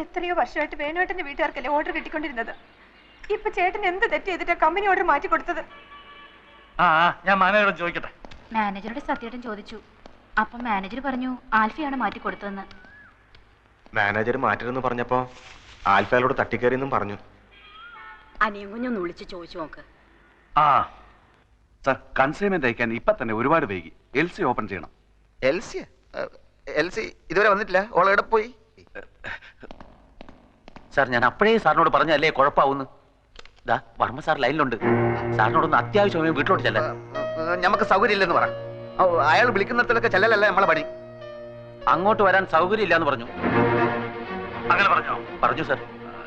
എത്രയോ വർഷമായിട്ട് വേണുവേട്ടന്റെ വീട്ടുകാർക്കല്ലേ ഓർഡർ കിട്ടിക്കൊണ്ടിരുന്നത്. ഇപ്പൊ ചേട്ടൻ എന്ത് തെറ്റ് ചെയ്തിട്ടാ കമ്പനി ഓർഡർ മാറ്റി കൊടുത്തത്? ഞാൻ മാനേജറോട് ചോദിക്കട്ടെ. മാനേജറുടെ സത്യേട്ടൻ ചോദിച്ചു. അപ്പൊ മാനേജർ പറഞ്ഞു ആൽഫയാണ് മാറ്റി കൊടുത്തതെന്ന്. മാനേജർ മാറ്റരുതെന്ന് പറഞ്ഞപ്പോ ആൽഫയോട് തട്ടിക്കയറിയെന്നും പറഞ്ഞു. അനിയും കുഞ്ഞൊന്ന് വിളിച്ച് ചോദിച്ചു നോക്ക്. സർ, കൺസൈൻമെന്റ് അയക്കാൻ ഇപ്പൊ തന്നെ ഒരുപാട് വൈകി. എൽ സി ഓപ്പൺ ചെയ്യണം. എൽ സി ഇതുവരെ വന്നിട്ടില്ല. ഓളെവിടെ പോയി? സാർ, ഞാൻ അപ്പോഴേ സാറിനോട് പറഞ്ഞല്ലേ കുഴപ്പമാവുന്നു. വർമ്മ സാർ ലൈനിലുണ്ട്. സാറിനോടൊന്ന് അത്യാവശ്യമായി വീട്ടിലോട്ട് ചെല്ലാൻ. നമുക്ക് സൗകര്യം ഇല്ലെന്ന് പറ. അയാൾ വിളിക്കുന്നിടത്തൊക്കെ ചെല്ലലല്ല നമ്മളെ പണി. അങ്ങോട്ട് വരാൻ സൗകര്യം ഇല്ലാന്ന് പറഞ്ഞു. അങ്ങനെ പറഞ്ഞോ? പറഞ്ഞു സാർ.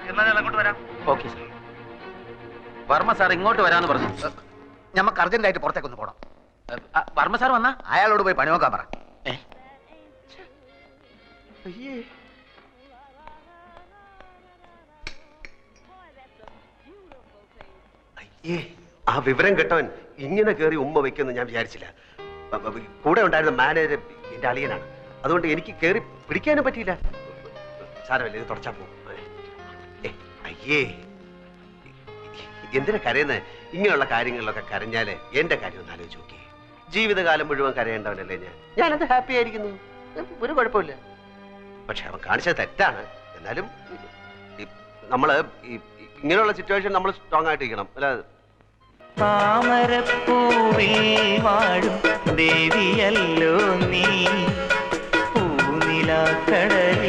എന്നാൽ ഞാൻ അങ്ങോട്ട് വരാം. Okay sir. വർമ്മ സാർ ഇങ്ങോട്ട് വരാന്ന് പറഞ്ഞു. നമുക്ക് അർജന്റായിട്ട് പുറത്തേക്കൊന്ന് പോകണം. വർമ്മ സാർ വന്നാ അയാളോട് പോയി പണി നോക്കാൻ പറ. ആ വിവരം കേട്ടവൻ ഇങ്ങനെ കയറി ഉമ്മ വെക്കുമെന്ന് ഞാൻ വിചാരിച്ചില്ല. കൂടെ ഉണ്ടായിരുന്ന മാനേജർ എന്റെ അളിയനാണ്. അതുകൊണ്ട് എനിക്ക് കയറി പിടിക്കാനും പറ്റിയില്ല. സാരമല്ല, ഇത് തുടച്ചാ പോകും. അയ്യേ, എന്തിനാ കരയുന്നത്? ഇങ്ങനെയുള്ള കാര്യങ്ങളിലൊക്കെ കരഞ്ഞാല് എന്റെ കാര്യം ഒന്ന് ആലോചിച്ച് നോക്കി. ജീവിതകാലം മുഴുവൻ കരയേണ്ടവനല്ലേ ഞാനത് ഹാപ്പി ആയിരിക്കുന്നു. ഒരു കുഴപ്പമില്ല. പക്ഷെ അവൻ കാണിച്ചത് തെറ്റാണ്. എന്നാലും നമ്മള് ഇങ്ങനെയുള്ള സിറ്റുവേഷൻ നമ്മൾ സ്ട്രോങ് ആയിട്ടിരിക്കണം. അല്ലാതെ താമരപ്പൂവിൽ വാഴും ദേവിയല്ലോ നീ, പൂനിലാക്കടൽ